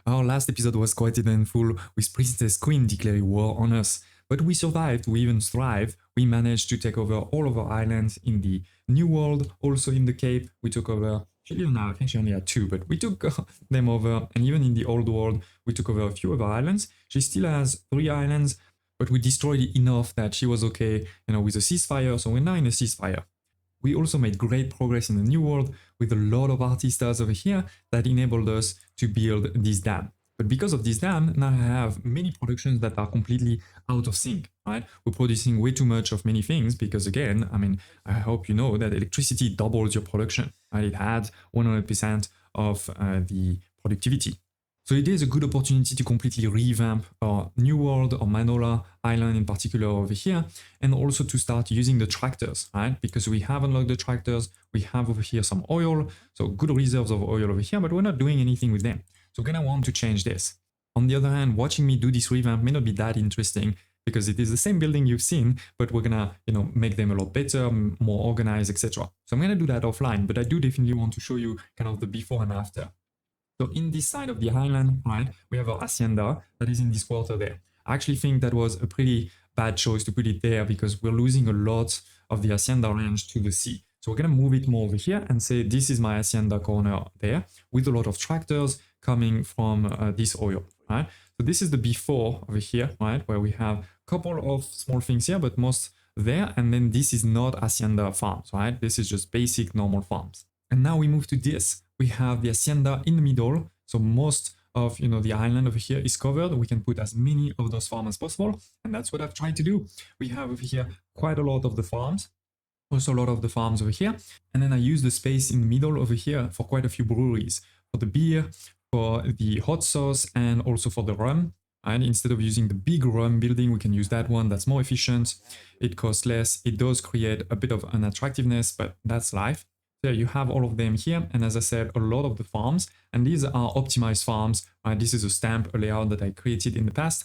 Our last episode was quite eventful, with Princess Queen declaring war on us. But we survived, we even thrived. We managed to take over all of our islands in the New World, also in the Cape. We took over, actually now I think she only had 2, but we took them over. And even in the Old World, we took over a few of our islands. She still has 3 islands, but we destroyed it enough that she was okay, with a ceasefire. So we're now in a ceasefire. We also made great progress in the New World with a lot of artistas over here that enabled us to build this dam. But because of this dam, now I have many productions that are completely out of sync, right? We're producing way too much of many things because, again, I hope you know that electricity doubles your production, right? It adds 100% of the productivity. So it is a good opportunity to completely revamp our New World or Manola Island in particular over here, and also to start using the tractors, right? Because we have unlocked the tractors, we have over here some oil, so good reserves of oil over here, but we're not doing anything with them. So we're gonna want to change this. On the other hand, watching me do this revamp may not be that interesting because it is the same building you've seen, but we're gonna, make them a lot better, more organized, etc. So I'm gonna do that offline, but I do definitely want to show you kind of the before and after. So in this side of the island, right, we have our hacienda that is in this quarter there. I actually think that was a pretty bad choice to put it there because we're losing a lot of the hacienda range to the sea. So we're going to move it more over here and say this is my hacienda corner there with a lot of tractors coming from this oil, right? So this is the before over here, right, where we have a couple of small things here, but most there. And then this is not hacienda farms, right? This is just basic normal farms. And now we move to this. We have the hacienda in the middle. So most of the island over here is covered. We can put as many of those farms as possible. And that's what I've tried to do. We have over here quite a lot of the farms. Also a lot of the farms over here. And then I use the space in the middle over here for quite a few breweries. For the beer, for the hot sauce, and also for the rum. And instead of using the big rum building, we can use that one. That's more efficient. It costs less. It does create a bit of unattractiveness, but that's life. There you have all of them here, and as I said, a lot of the farms, and these are optimized farms. This is a stamp, a layout that I created in the past,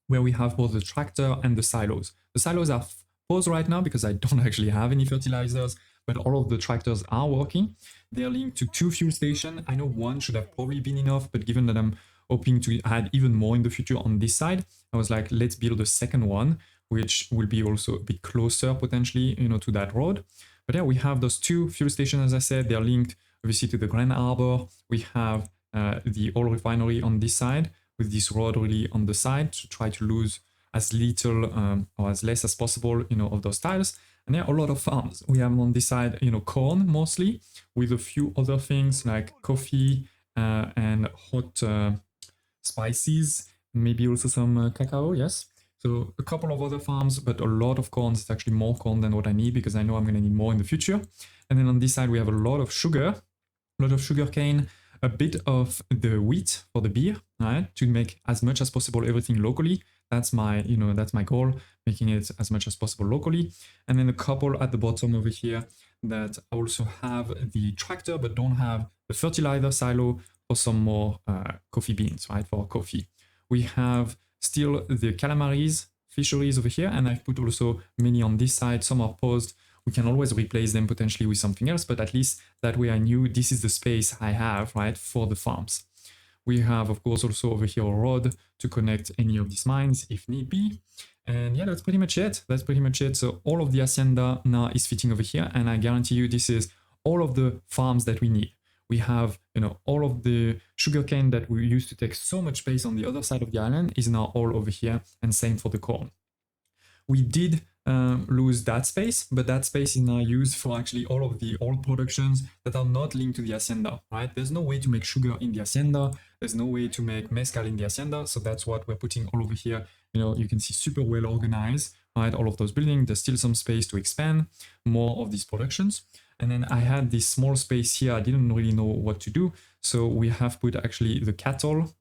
where we have both the tractor and the silos. The silos are paused right now because I don't actually have any fertilizers, but all of the tractors are working. They're linked to 2 fuel stations. I know one should have probably been enough, but given that I'm hoping to add even more in the future on this side, I was like, let's build a second one, which will be also a bit closer potentially, to that road. But yeah, we have those 2 fuel stations, as I said, they're linked obviously to the Grand Harbor. We have the oil refinery on this side with this road really on the side to try to lose as little or as less as possible, of those tiles. And there are a lot of farms. We have on this side, corn mostly, with a few other things like coffee and hot spices, maybe also some cacao, yes. So a couple of other farms, but a lot of corn. It's actually more corn than what I need because I know I'm going to need more in the future. And then on this side, we have a lot of sugar, a lot of sugar cane, a bit of the wheat for the beer, right? To make as much as possible everything locally. That's my, that's my goal, making it as much as possible locally. And then a couple at the bottom over here that also have the tractor, but don't have the fertilizer silo for some more coffee beans, right? For coffee. We have still the calamaris fisheries over here, and I've put also many on this side. Some are paused. We can always replace them potentially with something else, but at least that way I knew this is the space I have, right, for the farms. We have, of course, also over here a road to connect any of these mines if need be. And yeah, that's pretty much it. That's pretty much it. So all of the hacienda now is fitting over here, and I guarantee you this is all of the farms that we need. We have, all of the sugarcane that we used to take so much space on the other side of the island is now all over here, and same for the corn. We did lose that space, but that space is now used for actually all of the old productions that are not linked to the hacienda, right? There's no way to make sugar in the hacienda. There's no way to make mezcal in the hacienda. So that's what we're putting all over here. You can see super well organized, right? All of those buildings. There's still some space to expand more of these productions. And then I had this small space here. I didn't really know what to do. So we have put actually the cattle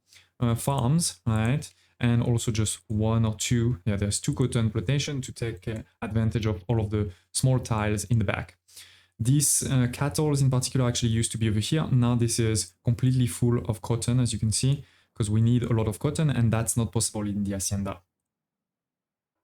farms, right? And also just 1 or 2. Yeah, there's 2 cotton plantation to take advantage of all of the small tiles in the back. These cattle in particular actually used to be over here. Now this is completely full of cotton, as you can see, because we need a lot of cotton, and that's not possible in the hacienda.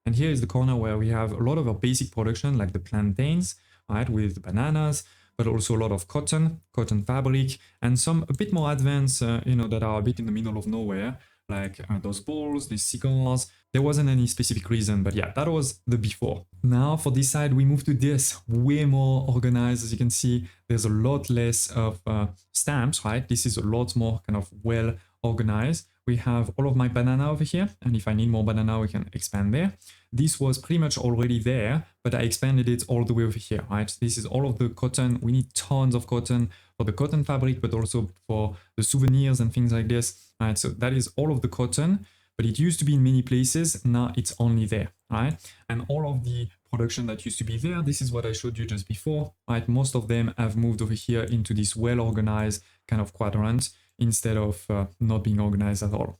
And here is the corner where we have a lot of our basic production, like the plantains, right, with bananas, but also a lot of cotton fabric, and some a bit more advanced, that are a bit in the middle of nowhere, like those balls, these cigars. There wasn't any specific reason, but yeah, that was the before. Now for this side, we move to this, way more organized. As you can see, there's a lot less of stamps, right? This is a lot more kind of well organized. We have all of my banana over here, and if I need more banana, we can expand there. This was pretty much already there, but I expanded it all the way over here, right? This is all of the cotton. We need tons of cotton for the cotton fabric, but also for the souvenirs and things like this, right? So that is all of the cotton, but it used to be in many places. Now it's only there, right? And all of the production that used to be there, this is what I showed you just before, right? Most of them have moved over here into this well-organized kind of quadrant, instead of not being organized at all.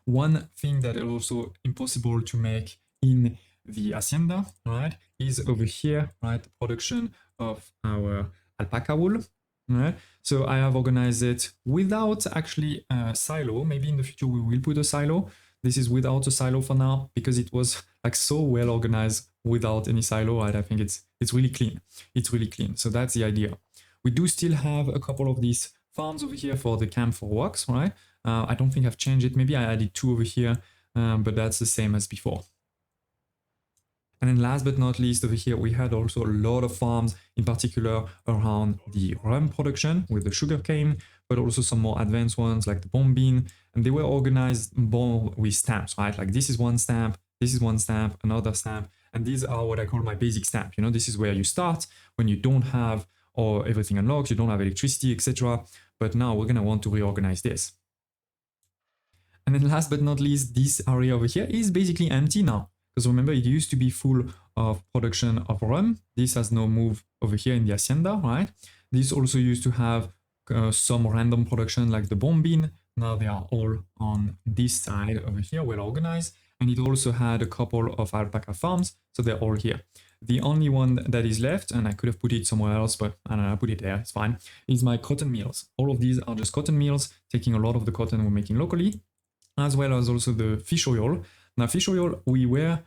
One thing that is also impossible to make in the hacienda, right, is over here, right, the production of our alpaca wool, right? So I have organized it without actually a silo. Maybe in the future we will put a silo. This is without a silo for now, because it was like so well organized without any silo, right? I think it's really clean. It's really clean. So that's the idea. We do still have a couple of these farms over here for the camp for walks, right? I don't think I've changed it. Maybe I added 2 over here, but that's the same as before. And then last but not least, over here, we had also a lot of farms, in particular around the rum production with the sugarcane, but also some more advanced ones like the bombine. And they were organized more with stamps, right? Like this is one stamp, this is one stamp, another stamp. And these are what I call my basic stamp. You know, this is where you start when you don't have or everything unlocks, you don't have electricity, etc. But now we're gonna want to reorganize this. And then last but not least, this area over here is basically empty now. Because remember, it used to be full of production of rum. This has now moved over here in the hacienda, right? This also used to have some random production like the bombine. Now they are all on this side over here, well organized. And it also had a couple of alpaca farms, so they're all here. The only one that is left, and I could have put it somewhere else, but I don't know, I put it there, it's fine, is my cotton mills. All of these are just cotton mills, taking a lot of the cotton we're making locally, as well as also the fish oil. Now, fish oil, we are,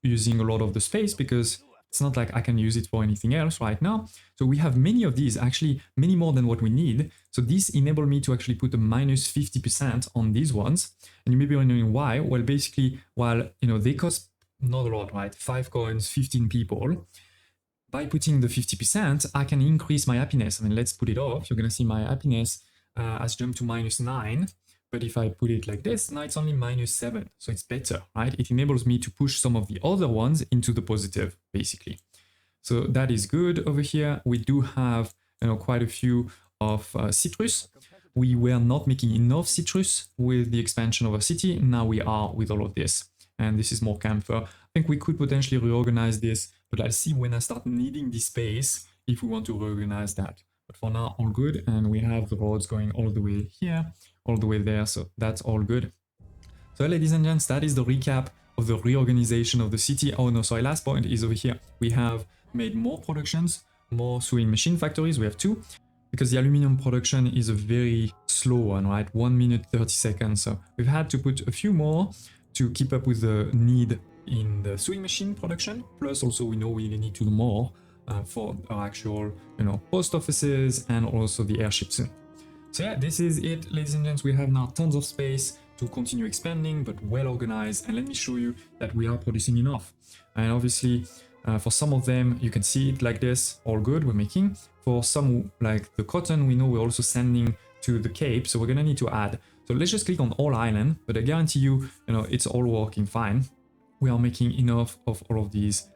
using a lot of the space because it's not like I can use it for anything else right now. So we have many of these, actually many more than what we need. So this enabled me to actually put a minus 50% on these ones. And you may be wondering why. Well, basically, while, they cost not a lot, right? 5 coins, 15 people. By putting the 50%, I can increase my happiness. I mean, let's put it off. You're going to see my happiness has jumped to -9. But if I put it like this, now it's only -7. So it's better, right? It enables me to push some of the other ones into the positive, basically. So that is good over here. We do have, quite a few of citrus. We were not making enough citrus with the expansion of our city. Now we are with all of this. And this is more camphor. I think we could potentially reorganize this, but I'll see when I start needing this space if we want to reorganize that. But for now, all good. And we have the roads going all the way here, all the way there. So that's all good. So ladies and gents, that is the recap of the reorganization of the city. Oh no, sorry, last point is over here. We have made more productions, more sewing machine factories. We have 2. Because the aluminum production is a very slow one, right? 1 minute, 30 seconds. So we've had to put a few more to keep up with the need in the sewing machine production. Plus also we know we need to do more for our actual, post offices and also the airships. So yeah, this is it, ladies and gents. We have now tons of space to continue expanding, but well organized. And let me show you that we are producing enough. And obviously, for some of them, you can see it like this, all good, we're making. For some, like the cotton, we know we're also sending to the Cape, so we're gonna need to add. So let's just click on all island, but I guarantee you, it's all working fine. We are making enough of all of these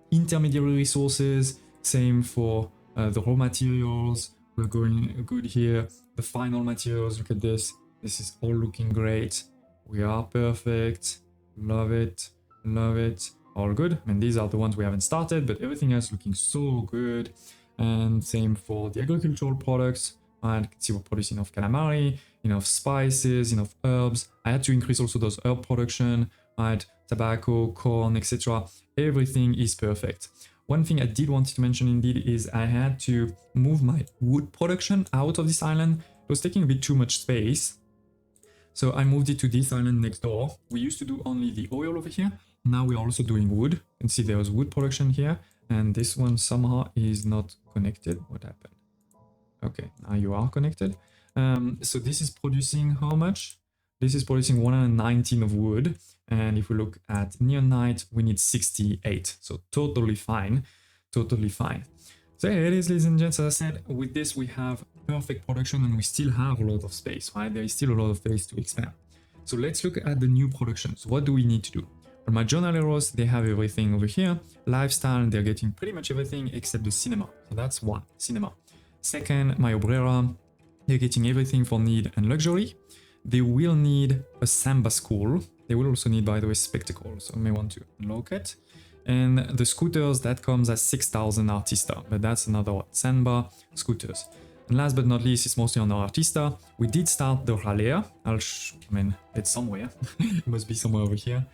intermediary resources. Same for the raw materials. We're going good here. The final materials, look at this. This is all looking great. We are perfect. Love it. Love it. All good. I mean, these are the ones we haven't started, but everything else looking so good. And same for the agricultural products. And you can see we're producing enough calamari, enough spices, enough herbs. I had to increase also those herb production, right? Tobacco, corn, etc. Everything is perfect. One thing I did want to mention indeed is I had to move my wood production out of this island. It was taking a bit too much space. So I moved it to this island next door. We used to do only the oil over here. Now we're also doing wood. You can see there was wood production here. And this one somehow is not connected. What happened? Okay, now you are connected. So this is producing how much? This is producing 119 of wood. And if we look at neonite, we need 68. So totally fine. Totally fine. So here it is, ladies and gents. As I said, with this we have perfect production and we still have a lot of space, right? There is still a lot of space to expand. So let's look at the new productions. What do we need to do? On my journal heroes, they have everything over here. Lifestyle, they're getting pretty much everything except the cinema. So that's one, cinema. Second, my Obrera, they're getting everything for need and luxury. They will need a Samba school. They will also need, by the way, spectacle. So I may want to unlock it. And the scooters, that comes as 6,000 Artista, but that's another one. Samba, scooters. And last but not least, it's mostly on our Artista. We did start the Ralea. I mean, it's somewhere. It must be somewhere over here.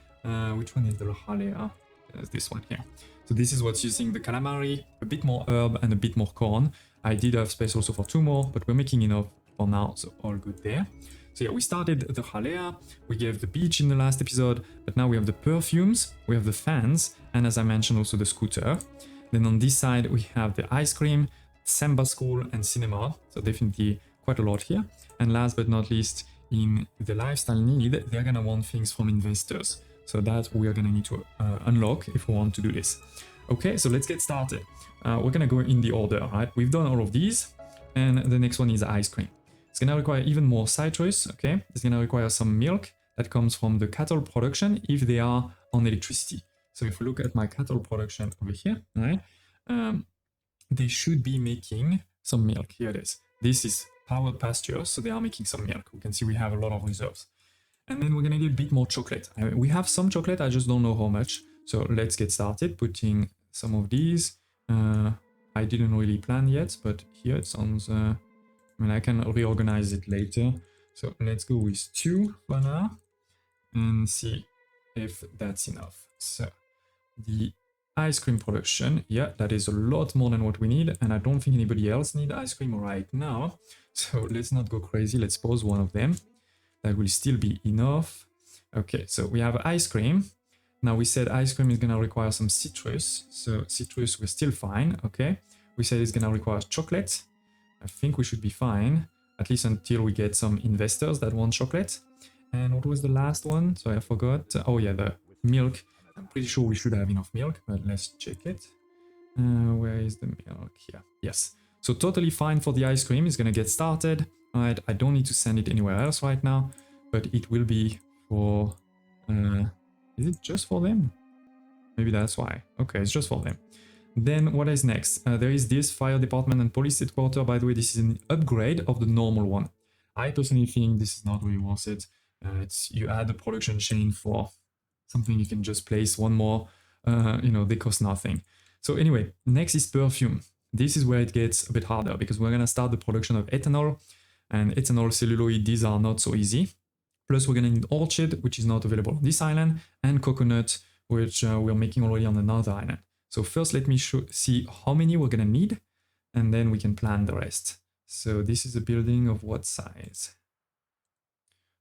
Which one is the Ralea? There's this one here. So this is what's using the calamari, a bit more herb and a bit more corn. I did have space also for 2 more, but we're making enough for now, so all good there. So yeah, we started the Ralea, we gave the beach in the last episode, but now we have the perfumes, we have the fans, and as I mentioned also the scooter. Then on this side we have the ice cream, Samba school and cinema, so definitely quite a lot here. And last but not least, in the lifestyle need, they're gonna want things from investors. So that we are gonna need to unlock if we want to do this. Okay, so let's get started. We're gonna go in the order, right? We've done all of these, and the next one is ice cream. It's gonna require even more citrus, okay? It's gonna require some milk that comes from the cattle production if they are on electricity. So if we look at my cattle production over here, right? They should be making some milk. Here it is. This is powered pasture, so they are making some milk. We can see we have a lot of reserves. And then we're gonna need a bit more chocolate. We have some chocolate, I just don't know how much. So let's get started putting some of these. I didn't really plan yet, but here it sounds... I mean, I can reorganize it later. So let's go with 2 for now and see if that's enough. So the ice cream production, yeah, that is a lot more than what we need. And I don't think anybody else needs ice cream right now. So let's not go crazy. Let's pause one of them. That will still be enough. Okay, so we have ice cream. Now we said ice cream is gonna require some citrus. So citrus, we're still fine, okay? We said it's gonna require chocolate. I think we should be fine, at least until we get some investors that want chocolate. And what was the last one? So I forgot. Oh yeah, the milk. I'm pretty sure we should have enough milk, but let's check it. Where is the milk? Here. Yes. So totally fine for the ice cream. It's gonna get started. Alright, I don't need to send it anywhere else right now, but it will be for... is it just for them? Maybe that's why. Okay, it's just for them. Then what is next? There is this fire department and police headquarters. By the way, this is an upgrade of the normal one. I personally think this is not really worth it. You add a production chain for something you can just place one more. They cost nothing. So anyway, next is perfume. This is where it gets a bit harder because we're gonna start the production of ethanol, and ethanol, celluloid, these are not so easy. Plus we're gonna need orchid, which is not available on this island, and coconut, which we're making already on another island. So first, let me see how many we're gonna need, and then we can plan the rest. So this is a building of what size?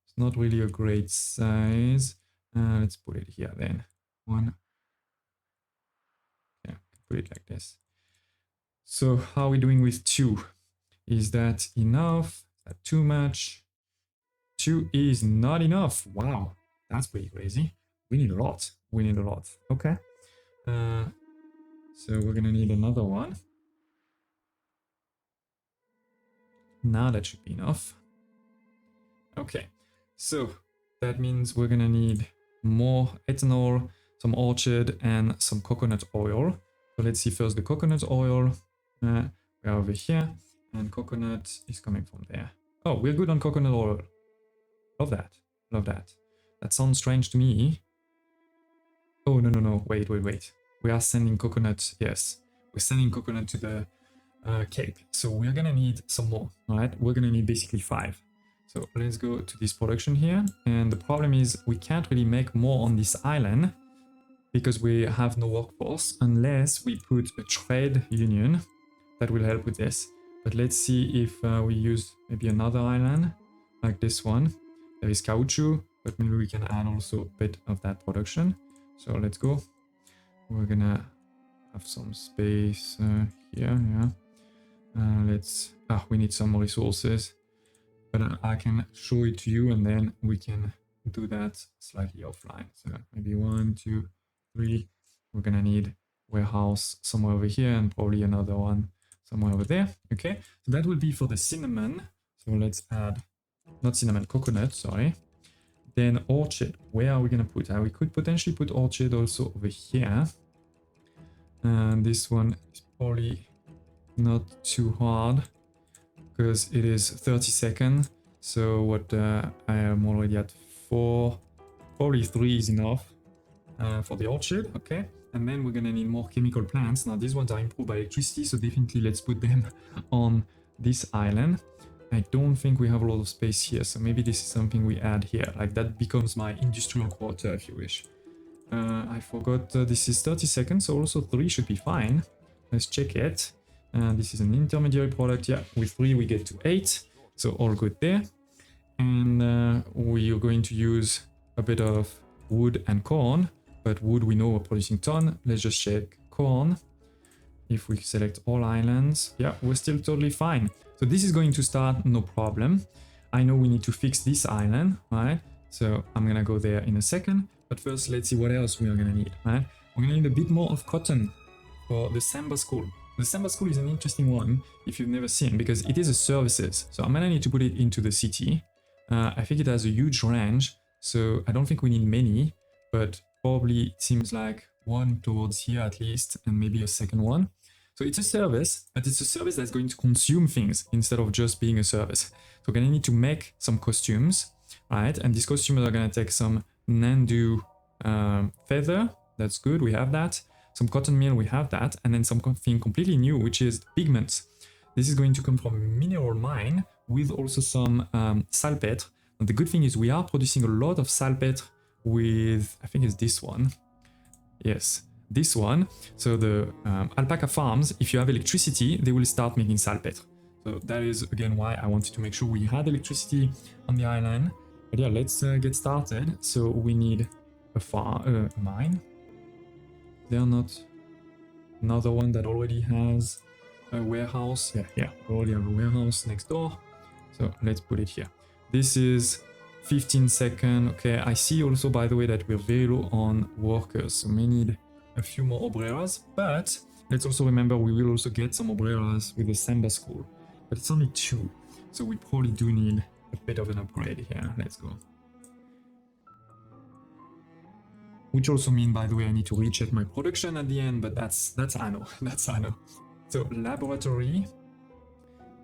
It's not really a great size. Let's put it here then. 1. Yeah, put it like this. So how are we doing with 2? Is that enough? Is that too much? 2 is not enough. Wow, that's pretty crazy. We need a lot. We need a lot. Okay. So we're gonna need another one. Now that should be enough. Okay, so that means we're gonna need more ethanol, some orchid, and some coconut oil. So let's see first the coconut oil. We're over here, and coconut is coming from there. Oh, we're good on coconut oil. Love that. Love that. That sounds strange to me. Oh, no. Wait. We are sending coconut. Yes, we're sending coconut to the Cape. So we're gonna need some more. All right, we're gonna need basically 5. So let's go to this production here. And the problem is we can't really make more on this island because we have no workforce unless we put a trade union that will help with this. But let's see if we use maybe another island like this one. There is caoutchouc, but maybe we can add also a bit of that production. So let's go. We're gonna have some space here, yeah. We need some more resources, but I can show it to you and then we can do that slightly offline. So maybe 1, 2, 3. We're gonna need warehouse somewhere over here and probably another one somewhere over there. Okay, so that will be for the cinnamon. So let's add, not cinnamon, coconut, sorry. Then orchid, where are we gonna put? We could potentially put orchid also over here. And this one is probably not too hard because it is 30 seconds. So what I am already at 4, probably 3 is enough for the orchard. Okay, and then we're gonna need more chemical plants. Now these ones are improved by electricity, so definitely let's put them on this island. I don't think we have a lot of space here, so maybe this is something we add here, like that becomes my industrial quarter if you wish. I forgot this is 30 seconds, so also 3 should be fine. Let's check it. This is an intermediary product. Yeah, with 3 we get to 8, so all good there. And we are going to use a bit of wood and corn, but wood we know we're producing ton. Let's just check corn. If we select all islands, yeah, we're still totally fine. So this is going to start, no problem. I know we need to fix this island, right? So I'm gonna go there in a second, but first let's see what else we are gonna need, right? We're gonna need a bit more of cotton for the Samba school. The Samba school is an interesting one if you've never seen, because it is a services. So I'm gonna need to put it into the city. I think it has a huge range, so I don't think we need many, but probably it seems like one towards here at least, and maybe a second one. So it's a service, but it's a service that's going to consume things instead of just being a service. So we're gonna need to make some costumes, right? And these costumes are gonna take some Nandu feather. That's good, we have that. Some cotton meal, we have that. And then something completely new, which is pigments. This is going to come from mineral mine with also some salpetre. And the good thing is we are producing a lot of salpetre with, I think it's this one. Yes, this one. So the alpaca farms, if you have electricity, they will start making salpetre. So that is again why I wanted to make sure we had electricity on the island. But yeah, let's get started. So we need a mine. They're not another one that already has a warehouse. Yeah, we already have a warehouse next door. So let's put it here. This is 15 seconds. Okay, I see also, by the way, that we're very low on workers. So we need a few more obreras, but let's also remember we will also get some obreras with the Samba school, but it's only 2. So we probably do need a bit of an upgrade here. Let's go. Which also means, by the way, I need to recheck my production at the end, but that's Anno. That's Anno. So laboratory.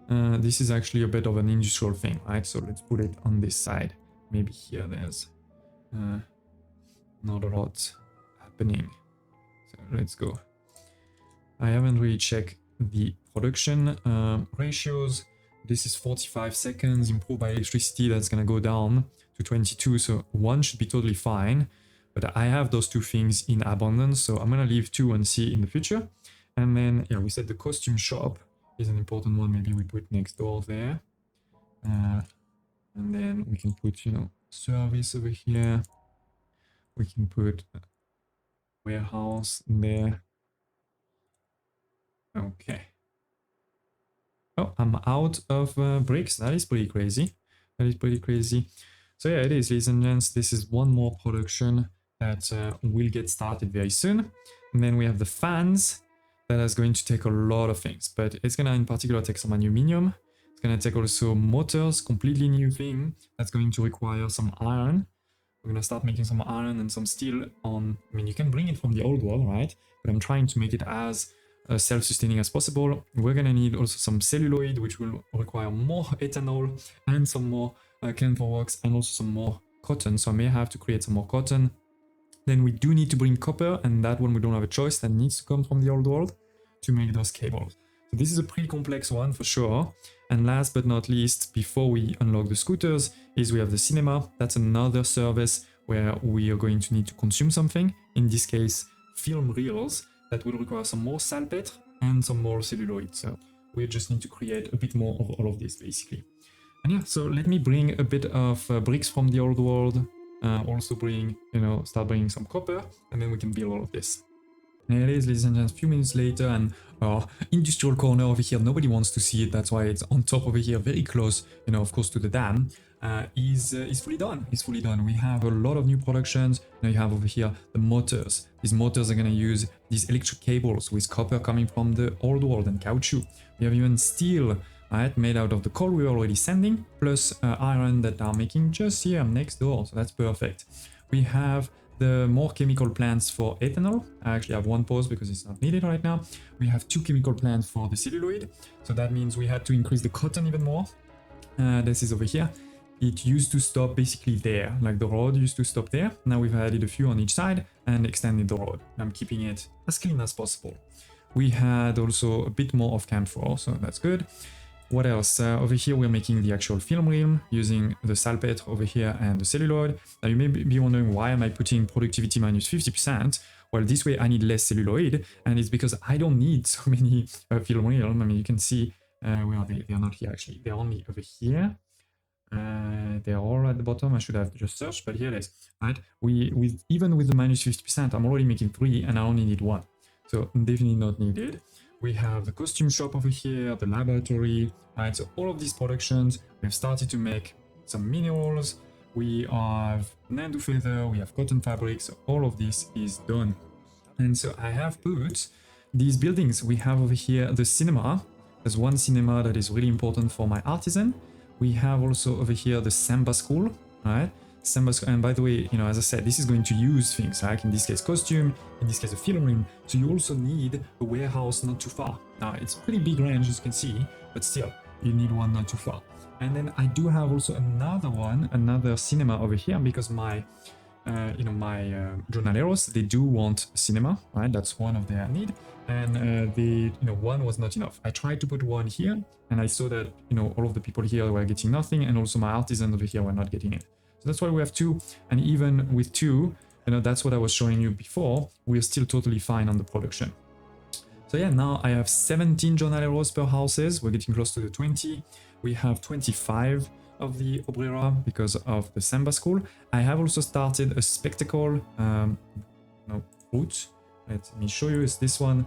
This is actually a bit of an industrial thing, right? So let's put it on this side. Maybe here there's not a lot happening. So let's go. I haven't really checked the production ratios. This is 45 seconds, improved by electricity. That's gonna go down to 22. So 1 should be totally fine. But I have those 2 things in abundance, so I'm gonna leave 2 and see in the future. And then, yeah, we said the costume shop is an important one. Maybe we put next door there. And then we can put, you know, service over here. We can put warehouse there. Okay. Oh, I'm out of bricks. That is pretty crazy. That is pretty crazy. So yeah, it is, ladies and gents. This is one more production that will get started very soon. And then we have the fans. That is going to take a lot of things, but it's gonna in particular take some aluminium. It's gonna take also motors, completely new thing. That's going to require some iron. We're gonna start making some iron and some steel on, I mean, you can bring it from the old world, right? But I'm trying to make it as self-sustaining as possible. We're gonna need also some celluloid, which will require more ethanol and some more camphor wax and also some more cotton. So I may have to create some more cotton. Then we do need to bring copper, and that one we don't have a choice. That needs to come from the old world to make those cables. So this is a pretty complex one for sure. And last but not least, before we unlock the scooters, is we have the cinema. That's another service where we are going to need to consume something. In this case, film reels that will require some more salpetre and some more celluloid. So we just need to create a bit more of all of this basically. And yeah, so let me bring a bit of bricks from the old world. Also bring, you know, start bringing some copper, and then we can build all of this. And it is, ladies and gentlemen, a few minutes later, and our industrial corner over here, nobody wants to see it, that's why it's on top over here, very close, you know, of course, to the dam, is fully done. It's fully done. We have a lot of new productions. Now you have over here the motors. These motors are going to use these electric cables with copper coming from the old world and caoutchouc. We have even steel, right, made out of the coal we were already sending, plus iron that are making just here next door, so that's perfect. We have the more chemical plants for ethanol. I actually have one pause because it's not needed right now. We have 2 chemical plants for the celluloid, so that means we had to increase the cotton even more. This is over here. It used to stop basically there, like the road used to stop there. Now we've added a few on each side and extended the road. I'm keeping it as clean as possible. We had also a bit more of camphor, so that's good. What else? Over here we're making the actual film reel using the salpetre over here and the celluloid. Now you may be wondering, why am I putting productivity minus 50%? Well, this way I need less celluloid, and it's because I don't need so many film reel. I mean, you can see, where are they? They are not here actually, they're only over here. They're all at the bottom. I should have just searched, but here it is, right? Even with the minus 50%, I'm already making 3 and I only need 1. So definitely not needed. We have the costume shop over here, the laboratory, right? So all of these productions, we've started to make some minerals. We have Nandu feather, we have cotton fabric, so all of this is done. And so I have put these buildings. We have over here the cinema. There's one cinema that is really important for my artisan. We have also over here the Samba school, right? Samba school, and by the way, you know, as I said, this is going to use things, like in this case costume, in this case a film room. So you also need a warehouse not too far. Now it's a pretty big range, as you can see, but still you need one not too far. And then I do have also another cinema over here, because my jornaleros, they do want cinema, right? That's one of their need. And one was not enough. I tried to put one here, and I saw that, you know, all of the people here were getting nothing, and also my artisans over here were not getting it. So that's why we have 2. And even with 2, you know, that's what I was showing you before. We're still totally fine on the production. So yeah, now I have 17 jornaleros per houses. We're getting close to the 20. We have 25 of the Obrera because of the Samba school. I have also started a spectacle route. Let me show you. It's this one.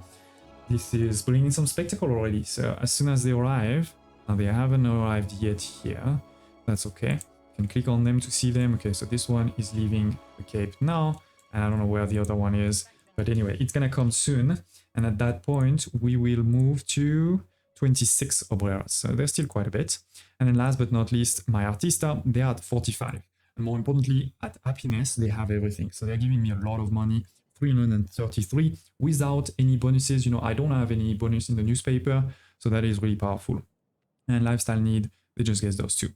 This is bringing some spectacle already. So as soon as they arrive, they haven't arrived yet here. That's okay. You can click on them to see them. Okay, so this one is leaving the Cape now, and I don't know where the other one is, but anyway, it's gonna come soon. And at that point, we will move to 26 Obreras. So there's still quite a bit. And then last but not least, my Artista, they're at 45. And more importantly, at Happiness, they have everything. So they're giving me a lot of money, 333, without any bonuses. You know, I don't have any bonus in the newspaper, so that is really powerful. And Lifestyle Need, they just get those 2.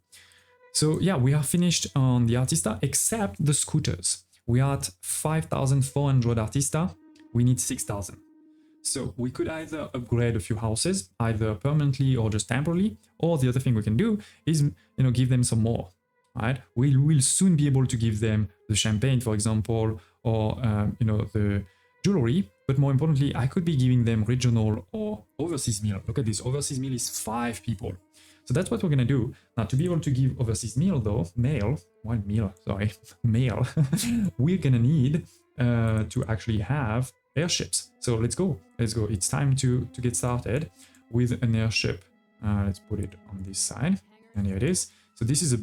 So yeah, we are finished on the Artista, except the scooters. We are at 5,400 Artista. We need 6,000. So we could either upgrade a few houses, either permanently or just temporarily, or the other thing we can do is, you know, give them some more, right? We will soon be able to give them the champagne, for example, or, the jewelry. But more importantly, I could be giving them regional or overseas meal. Look at this, overseas meal is 5 people. So that's what we're gonna do. Now, to be able to give overseas meal though, mail, we're gonna need to actually have airships. So let's go. It's time to get started with an airship. Let's put it on this side, and here it is. So this is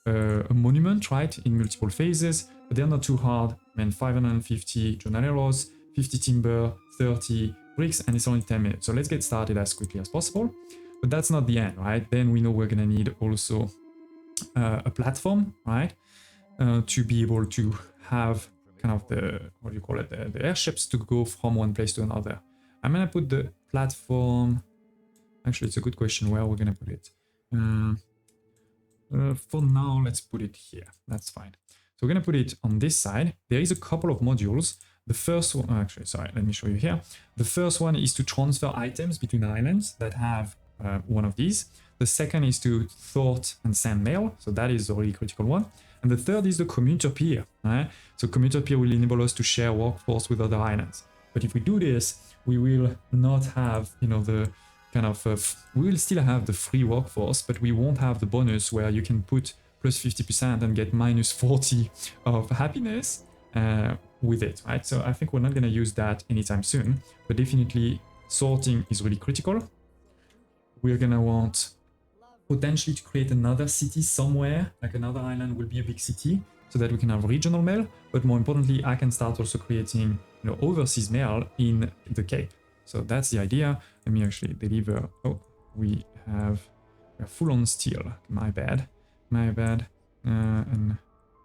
a monument, right, in multiple phases, but they're not too hard. Man, 550 jornaleros, 50 timber, 30 bricks, and it's only 10 minutes. So let's get started as quickly as possible. But that's not the end, right? Then we know we're gonna need also a platform, right? To be able to have kind of the airships to go from one place to another. I'm gonna put the platform, actually it's a good question where we're gonna put it. For now, let's put it here, that's fine. So we're gonna put it on this side. There is a couple of modules. The first one, actually, sorry, let me show you here. The first one is to transfer items between islands that have one of these. The second is to sort and send mail, so that is a really critical one. And the third is the commuter peer. Right? So commuter peer will enable us to share workforce with other islands. But if we do this, we will not have, you know, the kind of, we will still have the free workforce, but we won't have the bonus where you can put plus 50% and get minus 40 of happiness. with it, right? So I think we're not going to use that anytime soon, but definitely sorting is really critical. We're going to want potentially to create another city somewhere, like another island will be a big city, so that we can have regional mail. But more importantly, I can start also creating, overseas mail in the Cape. So that's the idea. Let me actually deliver. Oh, we're full on steel. My bad. And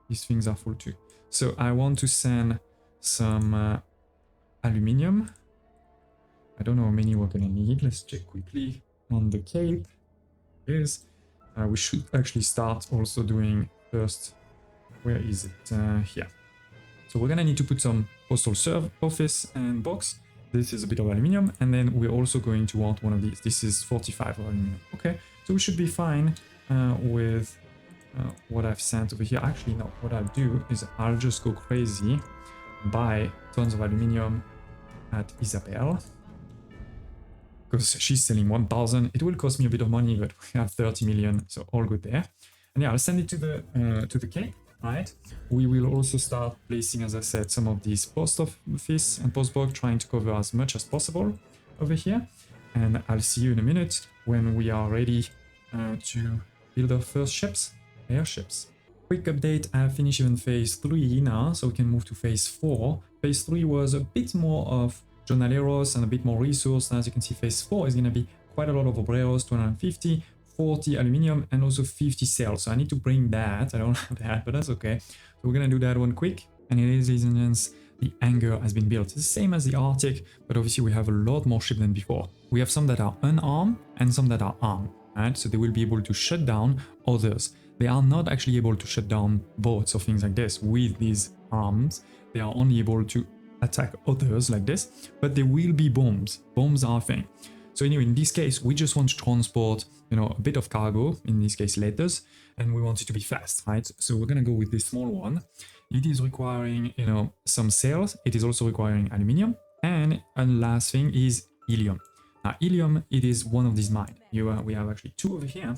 these things are full too. So I want to send some aluminium. I don't know how many we're gonna need. Let's check quickly on the Cape. Is we should actually start also doing first. Where is it? Here. So we're gonna need to put some postal serve office and box. This is a bit of aluminium, and then we're also going to want one of these. This is 45 aluminium. Okay, so we should be fine with what I've sent over here. Actually, no. What I'll do is I'll just go crazy, buy tons of aluminium at Isabel, because she's selling 1,000. It will cost me a bit of money, but we have 30 million, so all good there. And yeah, I'll send it to the Cape, right? We will also start placing, as I said, some of these post office and post box, trying to cover as much as possible over here. And I'll see you in a minute when we are ready to build our first ships, airships. Quick update, I finished even phase 3 now, so we can move to phase 4. Phase 3 was a bit more of jornaleros and a bit more resource. As you can see, phase 4 is going to be quite a lot of obreros, 250, 40 aluminium, and also 50 cells. So I need to bring that. I don't have that, but that's okay. So we're going to do that one quick. And it is, ladies and gents, the hangar has been built. It's the same as the Arctic, but obviously we have a lot more ships than before. We have some that are unarmed and some that are armed, right? So they will be able to shut down others. They are not actually able to shut down boats or things like this with these arms. They are only able to attack others like this, but there will be bombs. Bombs are a thing. So anyway, in this case, we just want to transport, a bit of cargo, in this case letters, and we want it to be fast, right? So we're gonna go with this small one. It is requiring, some sails. It is also requiring aluminium, and last thing is helium. Now, helium, it is one of these mines. We have actually two over here.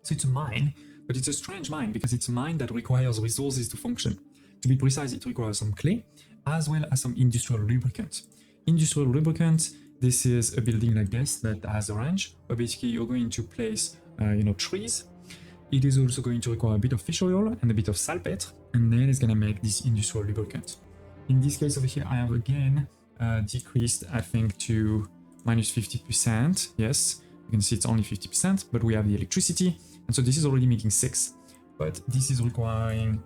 So it's a mine, but it's a strange mine because it's a mine that requires resources to function. To be precise, it requires some clay as well as some industrial lubricant. Industrial lubricant, this is a building like this that has a range where basically you're going to place, trees. It is also going to require a bit of fish oil and a bit of salpetre, and then it's going to make this industrial lubricant. In this case over here, I have again decreased, I think, to minus 50%. Yes, you can see it's only 50%, but we have the electricity. And so this is already making 6, but this is requiring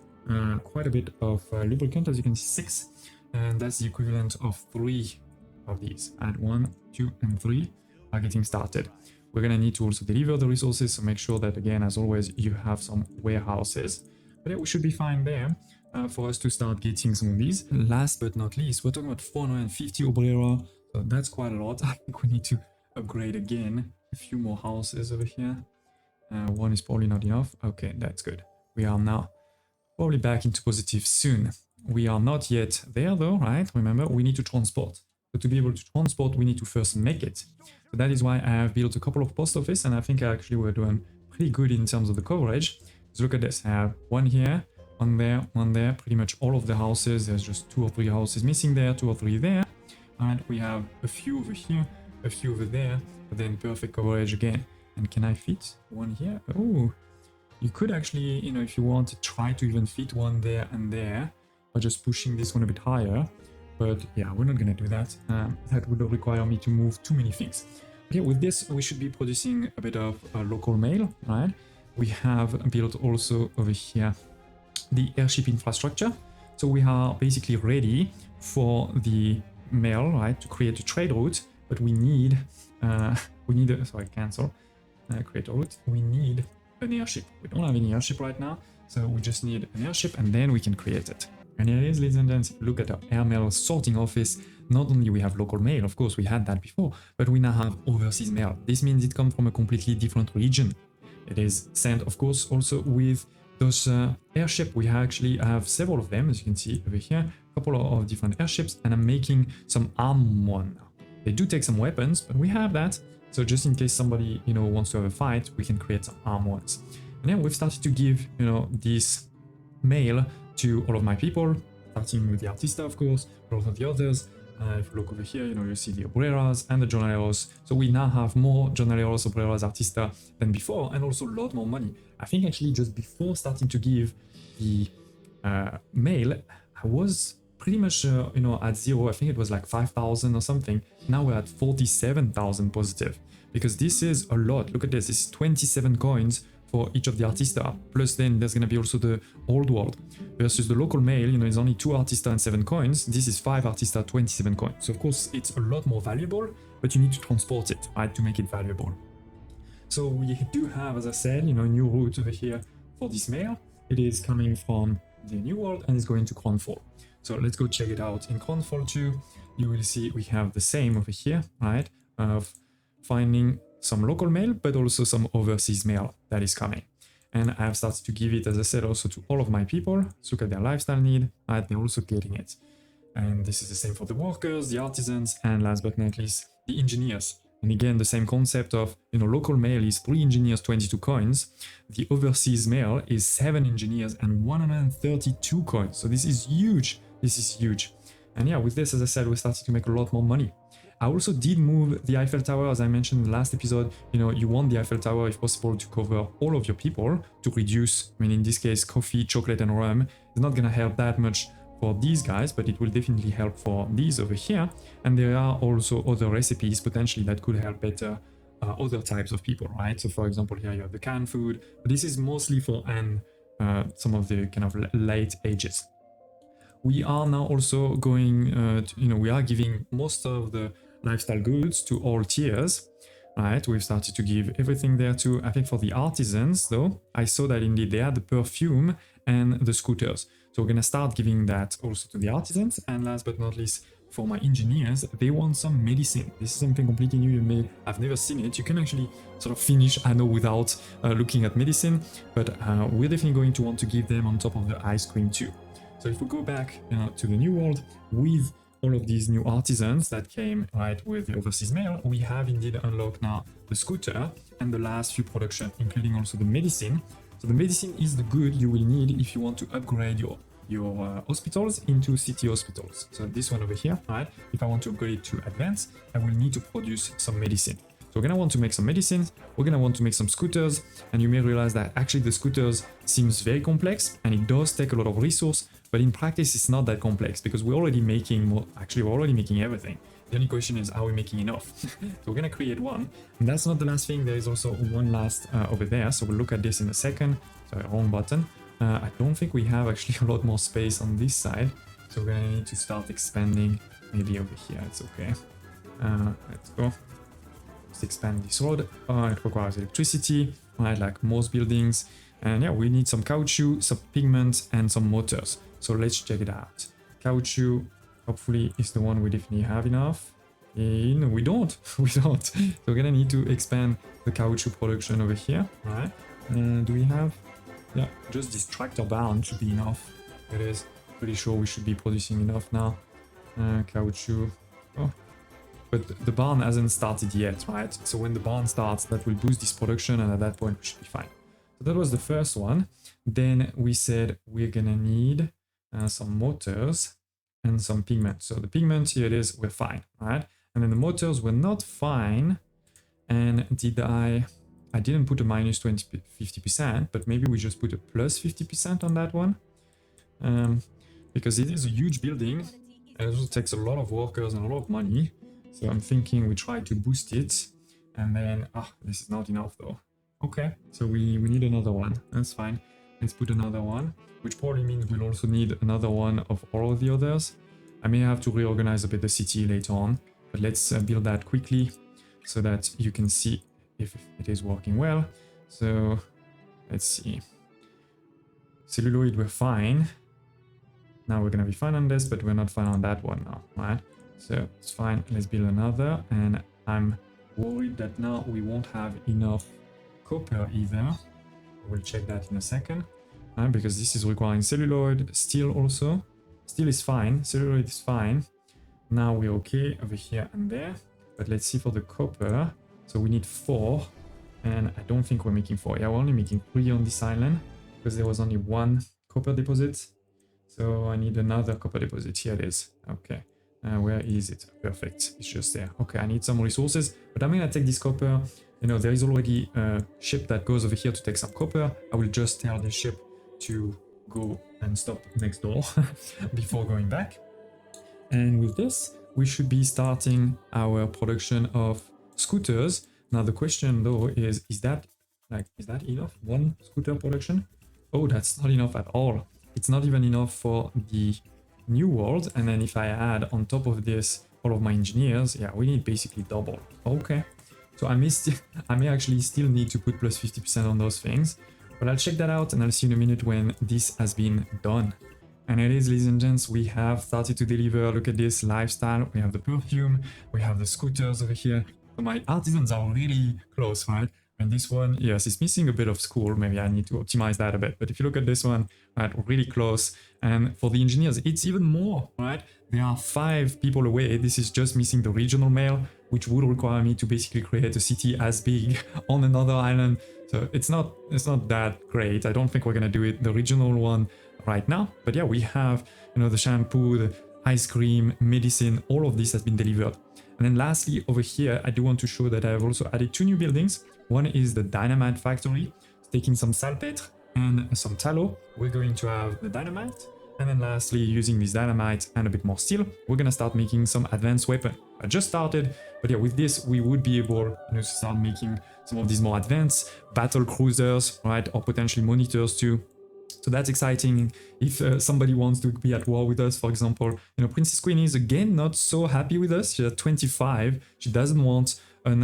quite a bit of lubricant, as you can see, 6, and that's the equivalent of 3 of these. And 1, 2, and 3 are getting started. We're gonna need to also deliver the resources, so make sure that, again, as always, you have some warehouses. But yeah, we should be fine there for us to start getting some of these. Last but not least, we're talking about 450 obrera, so that's quite a lot. I think we need to upgrade again a few more houses over here. One is probably not enough. Okay, that's good. We are now probably back into positive soon. We are not yet there though, right? Remember, we need to transport. But to be able to transport, we need to first make it. So that is why I have built a couple of post office, and I think actually we're doing pretty good in terms of the coverage. Just look at this. I have one here, one there, pretty much all of the houses. There's just 2 or 3 houses missing there, 2 or 3 there. And we have a few over here, a few over there, but then perfect coverage again. And can I fit one here? Oh, you could actually, if you want to try to even fit one there and there by just pushing this one a bit higher. But yeah, we're not going to do that. That would require me to move too many things. Okay, with this, we should be producing a bit of local mail, right? We have built also over here the airship infrastructure. So we are basically ready for the mail, right, to create a trade route. But we need, create a route. We need an airship. We don't have any airship right now, so we just need an airship, and then we can create it. And here it is, ladies and gents. Look at our airmail sorting office. Not only we have local mail, of course, we had that before, but we now have overseas mail. This means it comes from a completely different region. It is sent, of course, also with those airship. We actually have several of them, as you can see over here, a couple of different airships, and I'm making some armed one now. They do take some weapons, but we have that. So just in case somebody, wants to have a fight, we can create some armed ones. And then we've started to give, this mail to all of my people. starting with the Artista, of course, but also the others. If you look over here, you see the Obreras and the Jornaleros. So we now have more Jornaleros, Obreras, Artista than before, and also a lot more money. I think actually just before starting to give the mail, I was pretty much, at zero. I think it was like 5,000 or something. Now we're at 47,000 positive, because this is a lot. Look at this. This is 27 coins for each of the Artista. Plus then there's going to be also the old world. Versus the local mail, it's only 2 Artista and 7 coins. This is 5 Artista, 27 coins. So of course it's a lot more valuable, but you need to transport it, right, to make it valuable. So we do have, as I said, a new route over here for this mail. It is coming from the New World and is going to Cronfall. So let's go check it out. In Cronfall 2, you will see we have the same over here, right, of finding some local mail, but also some overseas mail that is coming. And I have started to give it, as I said, also to all of my people. Let's look at their lifestyle need, right? They're also getting it. And this is the same for the workers, the artisans, and last but not least, the engineers. And again, the same concept of, local mail is 3 engineers, 22 coins. The overseas mail is 7 engineers and 132 coins. So this is huge. This is huge. And yeah, with this, as I said, we're starting to make a lot more money. I also did move the Eiffel Tower, as I mentioned in the last episode. You want the Eiffel Tower, if possible, to cover all of your people to reduce, in this case, coffee, chocolate, and rum. It's not going to help that much for these guys, but it will definitely help for these over here. And there are also other recipes potentially that could help better other types of people, right? So for example, here you have the canned food, but this is mostly for some of the kind of late ages. We are now also going, we are giving most of the lifestyle goods to all tiers, right? We've started to give everything there too. I think for the artisans, though, I saw that indeed they had the perfume and the scooters. So we're going to start giving that also to the artisans. And last but not least, for my engineers, they want some medicine. This is something completely new. I've never seen it. You can actually sort of finish Anno without looking at medicine, but we're definitely going to want to give them on top of the ice cream too. So if we go back to the new world with all of these new artisans that came right with the overseas mail, we have indeed unlocked now the scooter and the last few production, including also the medicine. So the medicine is the good you will need if you want to upgrade your hospitals into city hospitals. So this one over here, right? If I want to upgrade it to advanced, I will need to produce some medicine. So we're going to want to make some medicines, we're going to want to make some scooters, and you may realize that actually the scooters seems very complex and it does take a lot of resource, but in practice it's not that complex because we're already making more, actually we're already making everything. The only question is, are we making enough? So we're going to create one, and that's not the last thing. There is also one last over there, so we'll look at this in a second. Sorry, wrong button. I don't think we have actually a lot more space on this side, so we're going to need to start expanding maybe over here. It's okay. Let's go. Let's expand this road. It requires electricity, right, like most buildings. And yeah, we need some caoutchouc, some pigment, and some motors. So let's check it out. Caoutchouc, hopefully, is the one we definitely have enough. No, we don't. We don't. So we're gonna need to expand the caoutchouc production over here, right? Do we have? Yeah, just this tractor barn should be enough. It is. Pretty sure we should be producing enough now. Caoutchouc. Oh. But the barn hasn't started yet, right? So when the barn starts, that will boost this production, and at that point we should be fine. So that was the first one. Then we said we're gonna need some motors and some pigment. So the pigment, here it is, we're fine, right? And then the motors were not fine. And I didn't put a minus 50%, but maybe we just put a plus 50% on that one. Because it is a huge building. It also takes a lot of workers and a lot of money. So I'm thinking we try to boost it, and then, this is not enough though. Okay, so we need another one. That's fine. Let's put another one, which probably means we'll also need another one of all of the others. I may have to reorganize a bit the city later on, but let's build that quickly so that you can see if it is working well. So let's see. Celluloid, we're fine. Now we're gonna be fine on this, but we're not fine on that one now, right? So it's fine. Let's build another, and I'm worried that now we won't have enough copper either. We'll check that in a second, because this is requiring celluloid, steel also. Steel is fine, celluloid is fine. Now we're okay over here and there, but let's see for the copper. So we need 4, and I don't think we're making 4. Yeah, we're only making 3 on this island because there was only 1 copper deposit. So I need another copper deposit. Here it is. Okay. Where is it? Perfect. It's just there. Okay, I need some resources, but I'm gonna take this copper. You know, there is already a ship that goes over here to take some copper. I will just tell the ship to go and stop next door before going back. And with this, we should be starting our production of scooters. Now the question though is that enough? One scooter production? Oh, that's not enough at all. It's not even enough for the new world. And then if I add on top of this all of my engineers, yeah, we need basically double. Okay. So I may actually still need to put plus 50% on those things. But I'll check that out and I'll see in a minute when this has been done. And it is, ladies and gents, we have started to deliver. Look at this lifestyle. We have the perfume, we have the scooters over here. So my artisans are really close, right? And this one, yes, it's missing a bit of school. Maybe I need to optimize that a bit. But if you look at this one, right, really close. And for the engineers, it's even more, right? There are 5 people away. This is just missing the regional mail, which would require me to basically create a city as big on another island. So it's not that great. I don't think we're gonna do it, the regional one right now. But yeah, we have, you know, the shampoo, the ice cream, medicine, all of this has been delivered. And then lastly, over here, I do want to show that I have also added 2 new buildings. One is the dynamite factory, taking some salpetre and some tallow. We're going to have the dynamite. And then lastly, using this dynamite and a bit more steel, we're gonna start making some advanced weapon. I just started, but yeah, with this, we would be able, you know, to start making some of these more advanced battle cruisers, right? Or potentially monitors too. So that's exciting. If somebody wants to be at war with us, for example, you know, Princess Queen is again not so happy with us. She's at 25. She doesn't want a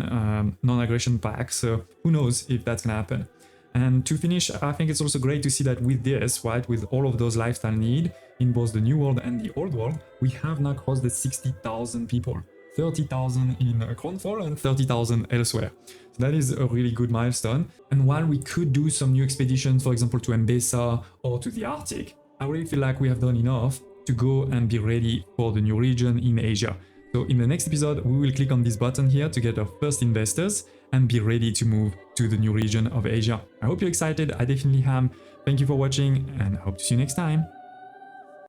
non-aggression pact. So who knows if that's gonna happen. And to finish, I think it's also great to see that with this, right, with all of those lifestyle need in both the new world and the old world, we have now crossed the 60,000 people. 30,000 in Cornfall and 30,000 elsewhere. So that is a really good milestone. And while we could do some new expeditions, for example, to Mbesa or to the Arctic, I really feel like we have done enough to go and be ready for the new region in Asia. So in the next episode, we will click on this button here to get our first investors and be ready to move to the new region of Asia. I hope you're excited. I definitely am. Thank you for watching and I hope to see you next time.